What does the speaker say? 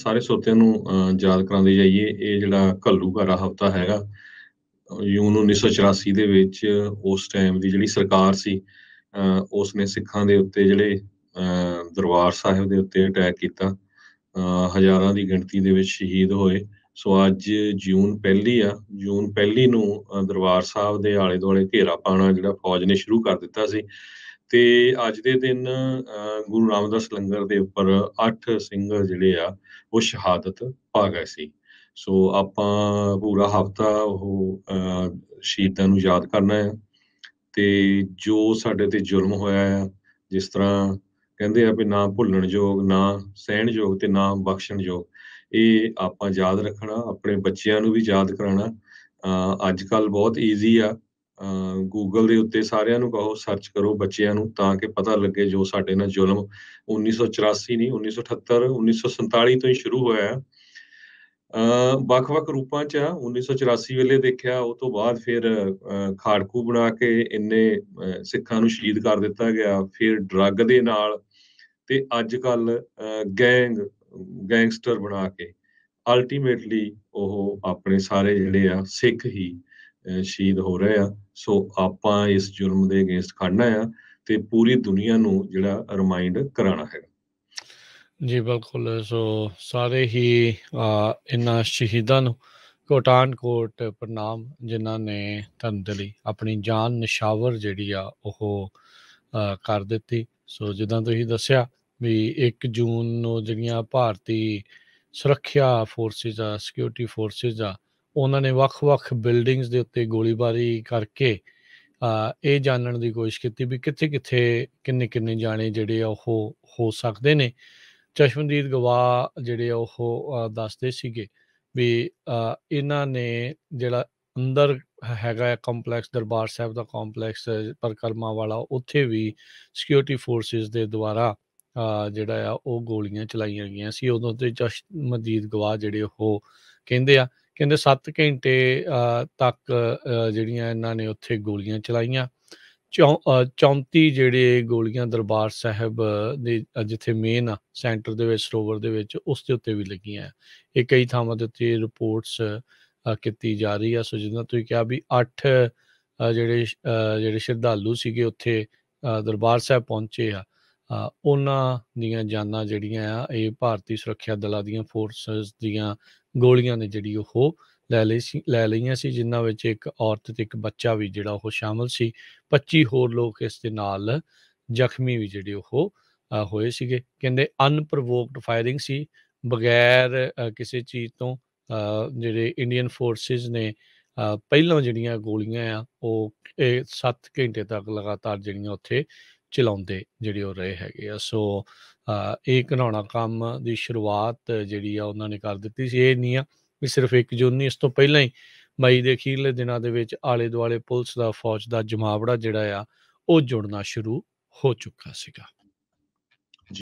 ਸਾਰੇ ਸਰੋਤਿਆਂ ਨੂੰ ਯਾਦ ਕਰਾਉਂਦੇ ਜਾਈਏ, ਇਹ ਜਿਹੜਾ ਘੱਲੂਘਾਰਾ ਹਫ਼ਤਾ ਹੈਗਾ, ਜੂਨ 1984 ਦੇ ਵਿੱਚ ਉਸ ਟਾਈਮ ਦੀ ਜਿਹੜੀ ਸਰਕਾਰ ਸੀ, ਉਸਨੇ ਸਿੱਖਾਂ ਦੇ ਉੱਤੇ ਜਿਹੜੇ ਦਰਬਾਰ ਸਾਹਿਬ ਦੇ ਉੱਤੇ ਅਟੈਕ ਕੀਤਾ। ਹਜ਼ਾਰਾਂ ਦੀ ਗਿਣਤੀ ਦੇ ਵਿੱਚ ਸ਼ਹੀਦ ਹੋਏ। ਸੋ ਅੱਜ ਜੂਨ ਪਹਿਲੀ ਆ, ਜੂਨ ਪਹਿਲੀ ਨੂੰ ਦਰਬਾਰ ਸਾਹਿਬ ਦੇ ਆਲੇ ਦੁਆਲੇ ਘੇਰਾ ਪਾਉਣਾ ਜਿਹੜਾ ਫੌਜ ਨੇ ਸ਼ੁਰੂ ਕਰ ਦਿੱਤਾ ਸੀ। ਤੇ ਅੱਜ ਦੇ ਦਿਨ ਗੁਰੂ ਰਾਮਦਾਸ ਲੰਗਰ ਦੇ ਉੱਪਰ 8 ਸਿੰਘ ਜਿਹੜੇ ਆ ਉਹ ਸ਼ਹਾਦਤ ਪਾ ਗਏ ਸੀ। ਸੋ ਆਪਾਂ ਪੂਰਾ ਹਫ਼ਤਾ ਉਹ ਸ਼ਹੀਦਾਂ ਨੂੰ ਯਾਦ ਕਰਨਾ ਆ, ਤੇ ਜੋ ਸਾਡੇ ਤੇ ਜ਼ੁਲਮ ਹੋਇਆ ਆ, ਜਿਸ ਤਰ੍ਹਾਂ ਕਹਿੰਦੇ ਆ ਵੀ ਨਾ ਭੁੱਲਣਯੋਗ, ਨਾ ਸਹਿਣਯੋਗ ਤੇ ਨਾ ਬਖਸ਼ਣਯੋਗ, ਇਹ ਆਪਾਂ ਯਾਦ ਰੱਖਣਾ, ਆਪਣੇ ਬੱਚਿਆਂ ਨੂੰ ਵੀ ਯਾਦ ਕਰਾਉਣਾ। ਅੱਜ ਕੱਲ੍ਹ ਬਹੁਤ ਈਜ਼ੀ ਆ, ਗੂਗਲ ਦੇ ਉੱਤੇ ਸਾਰਿਆਂ ਨੂੰ ਕਹੋ ਸਰਚ ਕਰੋ ਬੱਚਿਆਂ ਨੂੰ, ਤਾਂ ਕਿ ਪਤਾ ਲੱਗੇ ਜੋ ਸਾਡੇ ਨਾਲ ਜ਼ੁਲਮ 1984 ਨਹੀਂ, 1978 1947 ਤੋਂ ਹੀ ਸ਼ੁਰੂ ਹੋਇਆ ਆ। ਵੱਖ-ਵੱਖ ਰੂਪਾਂ 'ਚ ਆ। 1984 ਵੇਲੇ ਦੇਖਿਆ, ਉਹ ਤੋਂ ਬਾਅਦ ਫਿਰ ਖਾੜਕੂ ਬਣਾ ਕੇ ਇੰਨੇ ਸਿੱਖਾਂ ਨੂੰ ਸ਼ਹੀਦ ਕਰ ਦਿੱਤਾ ਗਿਆ, ਫਿਰ ਡਰੱਗ ਦੇ ਨਾਲ, ਤੇ ਅੱਜ ਕੱਲ੍ਹ ਗੈਂਗਸਟਰ ਬਣਾ ਕੇ ਅਲਟੀਮੇਟਲੀ ਉਹ ਆਪਣੇ ਸਾਰੇ ਜਿਹੜੇ ਆ ਸਿੱਖ ਹੀ ਸ਼ਹੀਦ ਹੋ ਰਹੇ ਆ। ਸੋ ਆਪਾਂ ਇਸ ਜ਼ੁਲਮ ਦੇ ਅਗੇਂਸਟ ਖੜਨਾ ਆ ਤੇ ਪੂਰੀ ਦੁਨੀਆ ਨੂੰ ਜਿਹੜਾ ਰਿਮਾਈਂਡ ਕਰਾਉਣਾ ਹੈਗਾ। ਜੀ ਬਿਲਕੁਲ। ਸੋ ਸਾਰੇ ਹੀ ਇਹਨਾਂ ਸ਼ਹੀਦਾਂ ਨੂੰ ਕੋਟਾਨ ਕੋਟ ਪ੍ਰਣਾਮ, ਜਿਨ੍ਹਾਂ ਨੇ ਧਰਮ ਦੇ ਲਈ ਆਪਣੀ ਜਾਨ ਨਿਸ਼ਾਵਰ ਜਿਹੜੀ ਆ ਉਹ ਕਰ ਦਿੱਤੀ। ਸੋ ਜਿੱਦਾਂ ਤੁਸੀਂ ਦੱਸਿਆ ਵੀ 1 ਜੂਨ ਨੂੰ ਜਿਹੜੀਆਂ ਭਾਰਤੀ ਸੁਰੱਖਿਆ ਫੋਰਸਿਸ ਆ, ਸਿਕਿਉਰਿਟੀ ਫੋਰਸਿਸ ਆ, ਉਹਨਾਂ ਨੇ ਵੱਖ-ਵੱਖ ਬਿਲਡਿੰਗਸ ਦੇ ਉੱਤੇ ਗੋਲੀਬਾਰੀ ਕਰਕੇ ਇਹ ਜਾਣਨ ਦੀ ਕੋਸ਼ਿਸ਼ ਕੀਤੀ ਵੀ ਕਿੱਥੇ-ਕਿੱਥੇ ਕਿੰਨੇ ਜਾਣੇ ਜਿਹੜੇ ਆ ਉਹ ਹੋ ਸਕਦੇ ਨੇ। ਚਸ਼ਮਦੀਦ ਗਵਾਹ ਜਿਹੜੇ ਉਹ ਦੱਸਦੇ ਸੀਗੇ ਵੀ ਇਹਨਾਂ ਨੇ ਜਿਹੜਾ ਅੰਦਰ ਹੈਗਾ ਕੰਪਲੈਕਸ, ਦਰਬਾਰ ਸਾਹਿਬ ਦਾ ਕੰਪਲੈਕਸ ਪਰਿਕਰਮਾ ਵਾਲਾ, ਉੱਥੇ ਵੀ ਸਿਕਿਉਰਿਟੀ ਫੋਰਸਿਸ ਦੇ ਦੁਆਰਾ ਜਿਹੜਾ ਆ ਉਹ ਗੋਲੀਆਂ ਚਲਾਈਆਂ ਗਈਆਂ ਸੀ। ਉਦੋਂ ਤੇ ਚਸ਼ਮਦੀਦ ਗਵਾਹ ਜਿਹੜੇ ਉਹ ਕਹਿੰਦੇ 7 ਘੰਟੇ ਤੱਕ ਜਿਹੜੀਆਂ ਇਹਨਾਂ ਨੇ ਉੱਥੇ ਗੋਲੀਆਂ ਚਲਾਈਆਂ। 34 ਜਿਹੜੇ ਗੋਲੀਆਂ ਦਰਬਾਰ ਸਾਹਿਬ ਦੇ ਜਿੱਥੇ ਮੇਨ ਆ ਸੈਂਟਰ ਦੇ ਵਿੱਚ, ਸਰੋਵਰ ਦੇ ਵਿੱਚ, ਉਸ ਦੇ ਉੱਤੇ ਵੀ ਲੱਗੀਆਂ। ਇਹ ਕਈ ਥਾਵਾਂ ਦੇ ਉੱਤੇ ਰਿਪੋਰਟਸ ਕੀਤੀ ਜਾ ਰਹੀ ਆ। ਸੋ ਜਿੱਦਾਂ ਤੁਸੀਂ ਕਿਹਾ ਵੀ 8 ਜਿਹੜੇ ਸ਼ਰਧਾਲੂ ਸੀਗੇ ਉੱਥੇ ਦਰਬਾਰ ਸਾਹਿਬ ਪਹੁੰਚੇ ਆ, ਉਹਨਾਂ ਦੀਆਂ ਜਾਨਾਂ ਜਿਹੜੀਆਂ ਆ ਇਹ ਭਾਰਤੀ ਸੁਰੱਖਿਆ ਦਲਾਂ ਦੀਆਂ ਫੋਰਸਿਸ ਦੀਆਂ ਗੋਲੀਆਂ ਨੇ ਜਿਹੜੀ ਉਹ ਲੈ ਲਈਆਂ ਸੀ, ਜਿਨ੍ਹਾਂ ਵਿੱਚ ਇੱਕ ਔਰਤ ਤੇ ਇੱਕ ਬੱਚਾ ਵੀ ਜਿਹੜਾ ਉਹ ਸ਼ਾਮਲ ਸੀ। 25 ਹੋਰ ਲੋਕ ਇਸ ਦੇ ਨਾਲ ਜ਼ਖਮੀ ਵੀ ਜਿਹੜੇ ਉਹ ਹੋਏ ਸੀਗੇ। ਕਹਿੰਦੇ ਅਨਪ੍ਰੋਵੋਕਡ ਫਾਇਰਿੰਗ ਸੀ, ਬਗੈਰ ਕਿਸੇ ਚੀਜ਼ ਤੋਂ। ਜਿਹੜੇ ਇੰਡੀਅਨ ਫੋਰਸਿਸ ਨੇ ਪਹਿਲਾਂ ਜਿਹੜੀਆਂ ਗੋਲੀਆਂ ਆ ਉਹ 7 ਘੰਟੇ ਤੱਕ ਲਗਾਤਾਰ ਜਿਹੜੀਆਂ ਉੱਥੇ ਚਲਾਉਂਦੇ ਜਿਹੜੇ ਉਹ ਰਹੇ ਹੈਗੇ ਆ। ਸੋ ਇਹ ਘਿਨਾਉਣਾ ਕੰਮ ਦੀ ਸ਼ੁਰੂਆਤ ਜਿਹੜੀ ਆ ਉਹਨਾਂ ਨੇ ਕਰ ਦਿੱਤੀ ਸੀ। ਇਹ ਨਹੀਂ ਆ ਵੀ ਸਿਰਫ 1 ਜੂਨ ਨਹੀਂ, ਇਸ ਤੋਂ ਪਹਿਲਾਂ ਹੀ ਮਈ ਦੇ ਅਖੀਰਲੇ ਦਿਨਾਂ ਦੇ ਵਿੱਚ ਆਲੇ ਦੁਆਲੇ ਪੁਲਿਸ ਦਾ, ਫੌਜ ਦਾ ਜਮਾਵੜਾ ਜਿਹੜਾ ਆ ਉਹ ਜੁੜਨਾ ਸ਼ੁਰੂ ਹੋ ਚੁੱਕਾ ਸੀਗਾ।